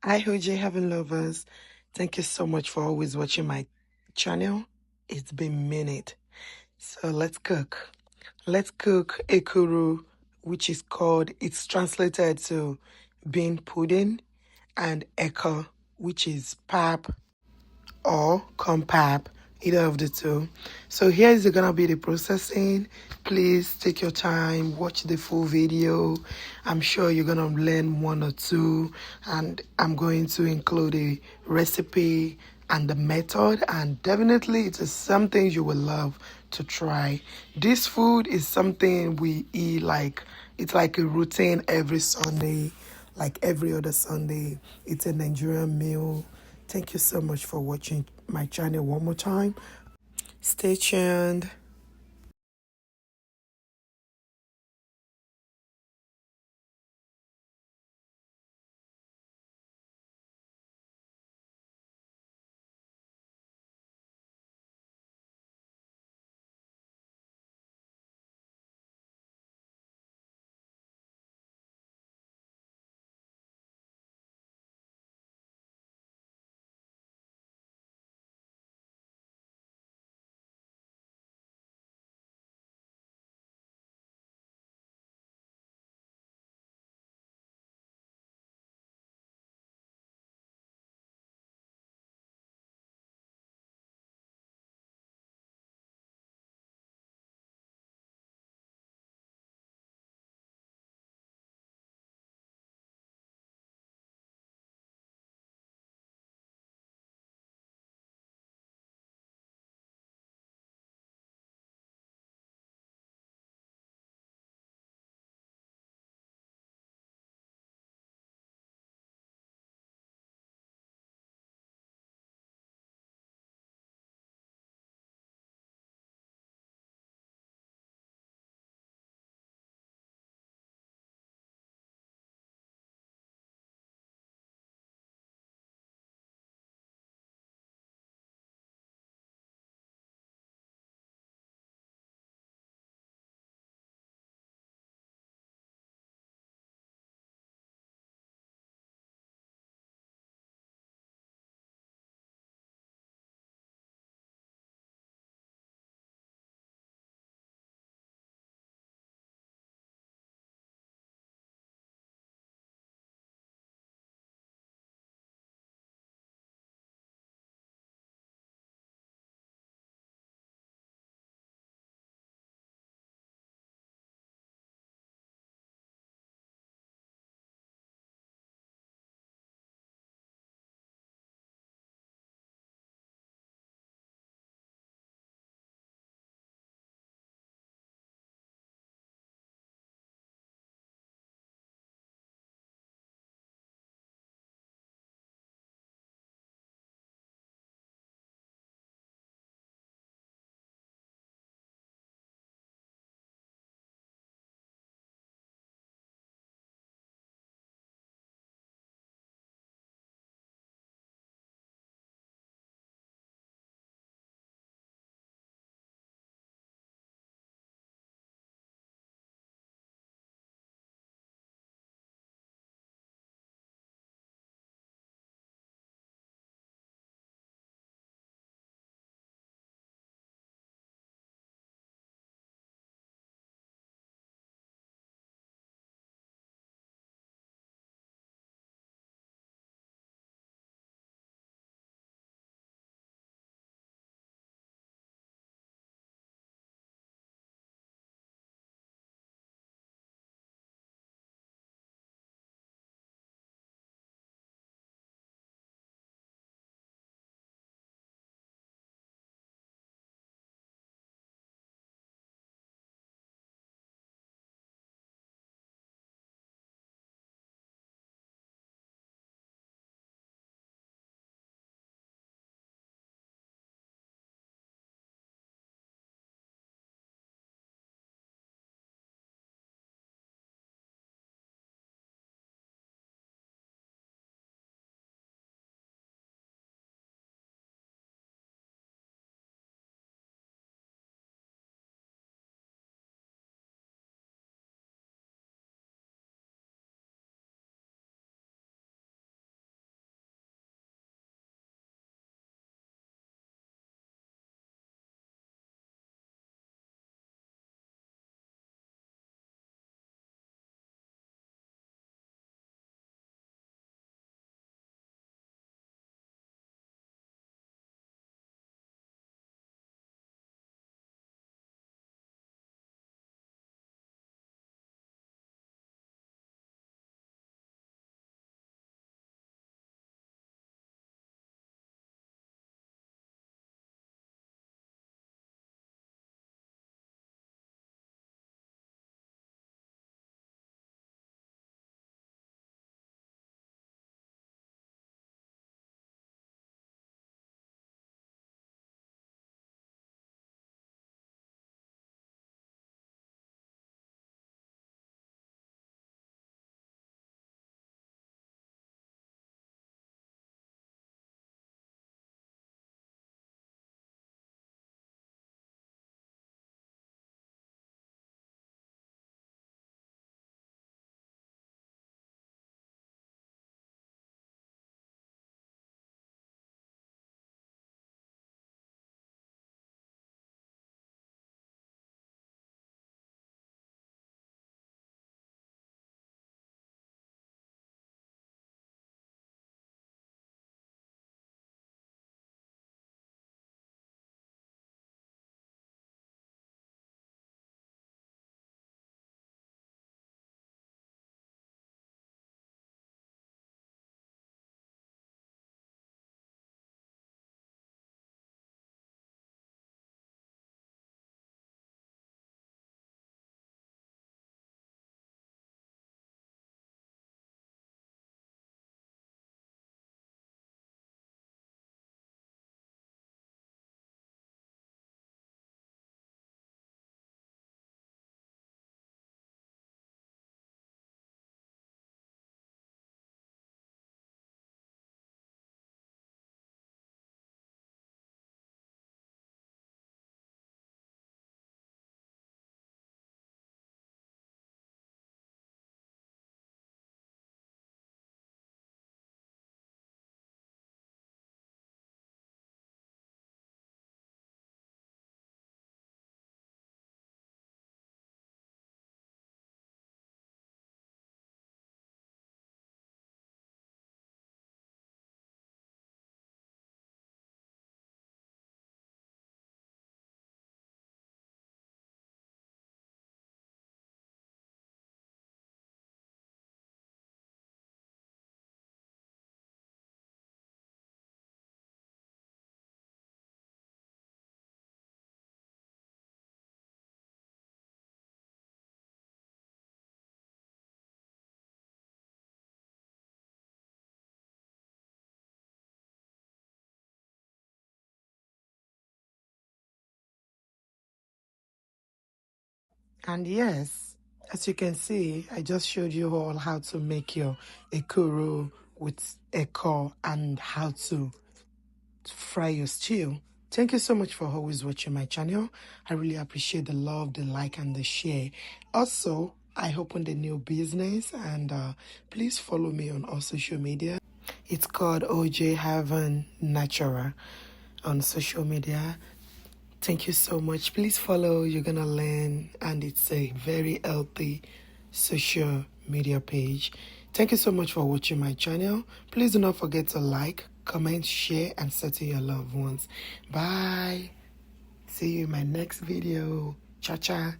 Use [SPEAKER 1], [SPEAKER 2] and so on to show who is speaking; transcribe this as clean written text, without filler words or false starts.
[SPEAKER 1] Hi, OJ Heaven lovers. Thank you so much for always watching my channel. It's been a minute. So let's cook. Let's cook Ekuru, which is called, it's translated to bean pudding, and Eko, which is pap or compap, either of the two. So here is gonna be the processing. Please take your time, watch the full video. I'm sure you're gonna learn one or two, and I'm going to include a recipe and the method, and definitely it is something you will love to try. This food is something we eat like it's like a routine every Sunday, like every other Sunday. It's a Nigerian meal. Thank you so much for watching my channel one more time. Stay tuned. And yes, as you can see, I just showed you all how to make your ekuru with eko and how to fry your stew. Thank you so much for always watching my channel. I really appreciate the love, the like, and the share. Also, I opened a new business, and please follow me on all social media. It's called OJ Haven Natural on social media. Thank you so much. Please follow. You're gonna learn, and it's a very healthy social media page. Thank you so much for watching my channel. Please do not forget to like, comment, share, and share to your loved ones. Bye. See you in my next video. Cha cha.